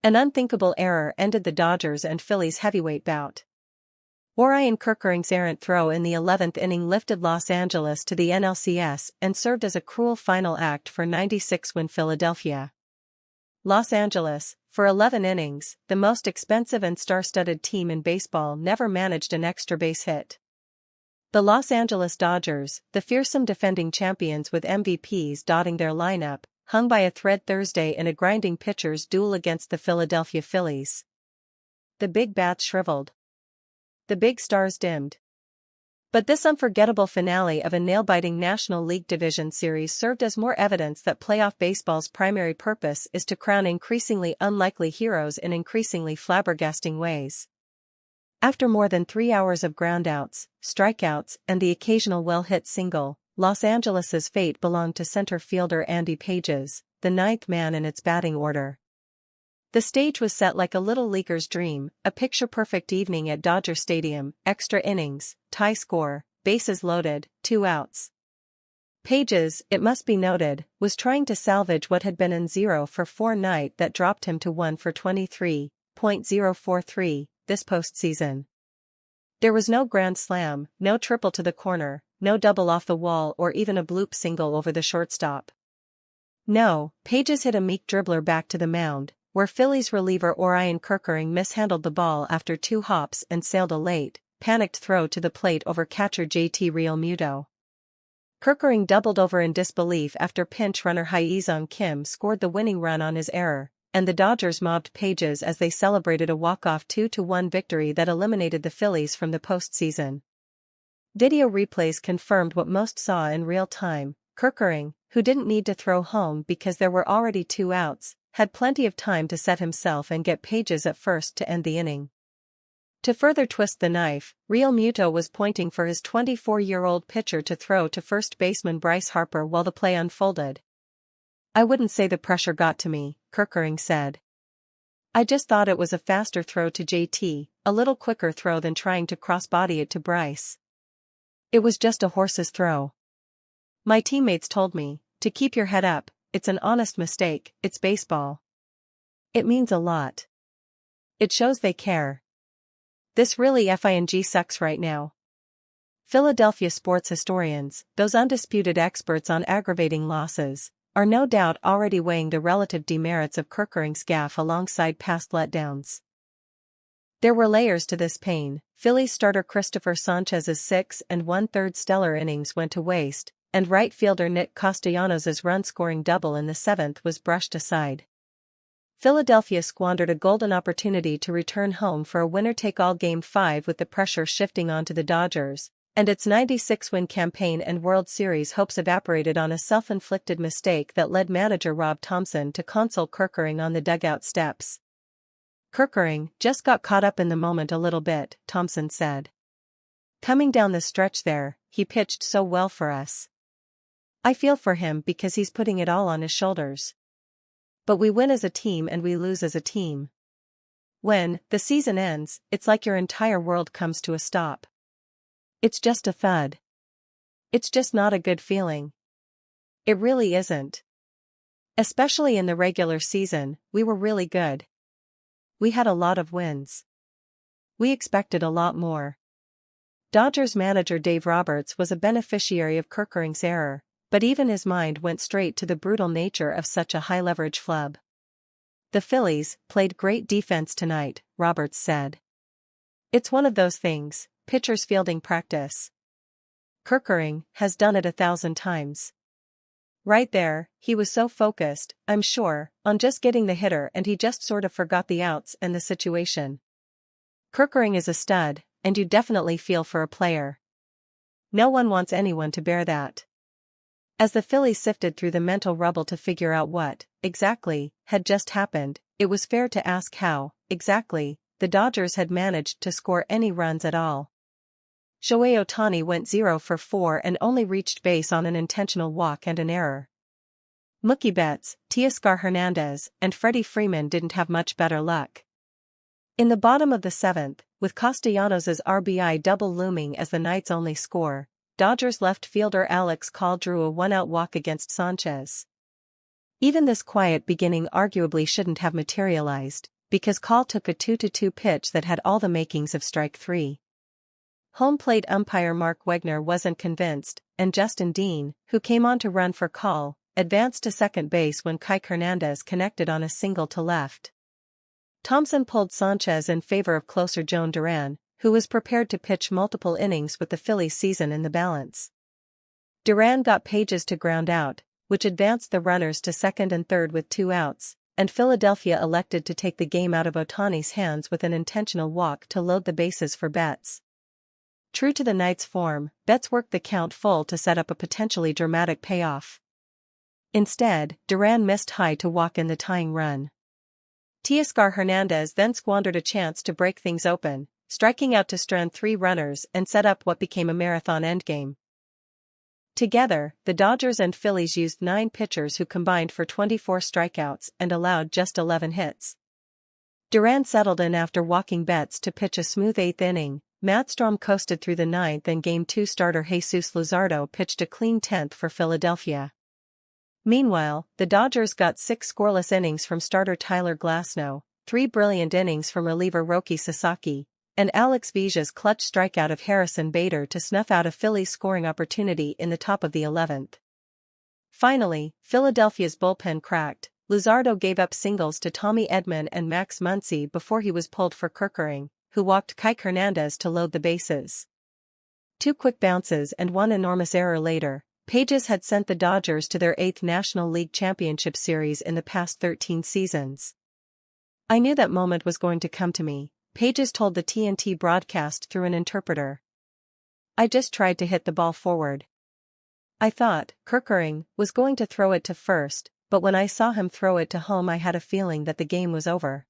An unthinkable error ended the Dodgers and Phillies heavyweight bout. Orion Kerkering's errant throw in the 11th inning lifted Los Angeles to the NLCS and served as a cruel final act for 96-win Philadelphia. Los Angeles, for 11 innings, the most expensive and star-studded team in baseball, never managed an extra base hit. The Los Angeles Dodgers, the fearsome defending champions with MVPs dotting their lineup, hung by a thread Thursday in a grinding pitcher's duel against the Philadelphia Phillies. The big bats shriveled. The big stars dimmed. But this unforgettable finale of a nail-biting National League Division series served as more evidence that playoff baseball's primary purpose is to crown increasingly unlikely heroes in increasingly flabbergasting ways. After more than 3 hours of groundouts, strikeouts, and the occasional well-hit single, Los Angeles's fate belonged to center fielder Andy Pages, the ninth man in its batting order. The stage was set like a little leaguer's dream, a picture-perfect evening at Dodger Stadium: extra innings, tie score, bases loaded, 2 outs. Pages, it must be noted, was trying to salvage what had been an 0-for-4 night that dropped him to 1-for-23.043 this postseason. There was no grand slam, no triple to the corner, no double off the wall, or even a bloop single over the shortstop. No, Pages hit a meek dribbler back to the mound, where Phillies reliever Orion Kerkering mishandled the ball after 2 hops and sailed a late, panicked throw to the plate over catcher JT Realmuto. Kerkering doubled over in disbelief after pinch runner Hye-Sung Kim scored the winning run on his error, and the Dodgers mobbed Pages as they celebrated a walk-off 2-1 victory that eliminated the Phillies from the postseason. Video replays confirmed what most saw in real time. Kerkering, who didn't need to throw home because there were already 2 outs, had plenty of time to set himself and get Pages at first to end the inning. To further twist the knife, Realmuto was pointing for his 24-year-old pitcher to throw to first baseman Bryce Harper while the play unfolded. "I wouldn't say the pressure got to me," Kerkering said. "I just thought it was a faster throw to JT, a little quicker throw than trying to cross-body it to Bryce. It was just a horse's throw. My teammates told me, to keep your head up, it's an honest mistake, it's baseball. It means a lot. It shows they care. This really FING sucks right now." Philadelphia sports historians, those undisputed experts on aggravating losses, are no doubt already weighing the relative demerits of Kerkering's gaffe alongside past letdowns. There were layers to this pain. Phillies starter Christopher Sanchez's 6 1/3 stellar innings went to waste, and right fielder Nick Castellanos' run-scoring double in the 7th was brushed aside. Philadelphia squandered a golden opportunity to return home for a winner-take-all Game 5 with the pressure shifting onto the Dodgers, and its 96-win campaign and World Series hopes evaporated on a self-inflicted mistake that led manager Rob Thomson to console Kerkering on the dugout steps. "Kerkering just got caught up in the moment a little bit," Thomson said. "Coming down the stretch there, he pitched so well for us. I feel for him because he's putting it all on his shoulders. But we win as a team and we lose as a team. When the season ends, it's like your entire world comes to a stop. It's just a thud. It's just not a good feeling. It really isn't. Especially in the regular season, we were really good. We had a lot of wins. We expected a lot more." Dodgers manager Dave Roberts was a beneficiary of Kerkering's error, but even his mind went straight to the brutal nature of such a high-leverage flub. "The Phillies played great defense tonight," Roberts said. "It's one of those things, pitchers fielding practice. Kerkering has done it 1,000 times. Right there, he was so focused, I'm sure, on just getting the hitter, and he just sort of forgot the outs and the situation. Kerkering is a stud, and you definitely feel for a player. No one wants anyone to bear that." As the Phillies sifted through the mental rubble to figure out what, exactly, had just happened, it was fair to ask how, exactly, the Dodgers had managed to score any runs at all. Shohei Ohtani went 0-for-4 and only reached base on an intentional walk and an error. Mookie Betts, Teoscar Hernandez, and Freddie Freeman didn't have much better luck. In the bottom of the 7th, with Castellanos' RBI double looming as the night's only score, Dodgers left fielder Alex Call drew a 1-out walk against Sanchez. Even this quiet beginning arguably shouldn't have materialized, because Call took a 2-2 pitch that had all the makings of strike 3. Home plate umpire Mark Wegner wasn't convinced, and Justin Dean, who came on to run for Call, advanced to second base when Kike Hernandez connected on a single to left. Thompson pulled Sanchez in favor of closer Joan Duran, who was prepared to pitch multiple innings with the Phillies season in the balance. Duran got Pages to ground out, which advanced the runners to second and third with 2 outs, and Philadelphia elected to take the game out of Ohtani's hands with an intentional walk to load the bases for Betts. True to the night's form, Betts worked the count full to set up a potentially dramatic payoff. Instead, Duran missed high to walk in the tying run. Teoscar Hernandez then squandered a chance to break things open, striking out to strand 3 runners and set up what became a marathon endgame. Together, the Dodgers and Phillies used 9 pitchers who combined for 24 strikeouts and allowed just 11 hits. Duran settled in after walking Betts to pitch a smooth 8th inning. Matt Strom coasted through the 9th, and Game 2 starter Jesus Luzardo pitched a clean 10th for Philadelphia. Meanwhile, the Dodgers got 6 scoreless innings from starter Tyler Glasnow, 3 brilliant innings from reliever Roki Sasaki, and Alex Veja's clutch strikeout of Harrison Bader to snuff out a Phillies scoring opportunity in the top of the 11th. Finally, Philadelphia's bullpen cracked. Luzardo gave up singles to Tommy Edman and Max Muncy before he was pulled for Kerkering, who walked Kike Hernandez to load the bases. 2 quick bounces and 1 enormous error later, Pages had sent the Dodgers to their 8th National League Championship Series in the past 13 seasons. "I knew that moment was going to come to me," Pages told the TNT broadcast through an interpreter. "I just tried to hit the ball forward. I thought Kerkering was going to throw it to first, but when I saw him throw it to home I had a feeling that the game was over."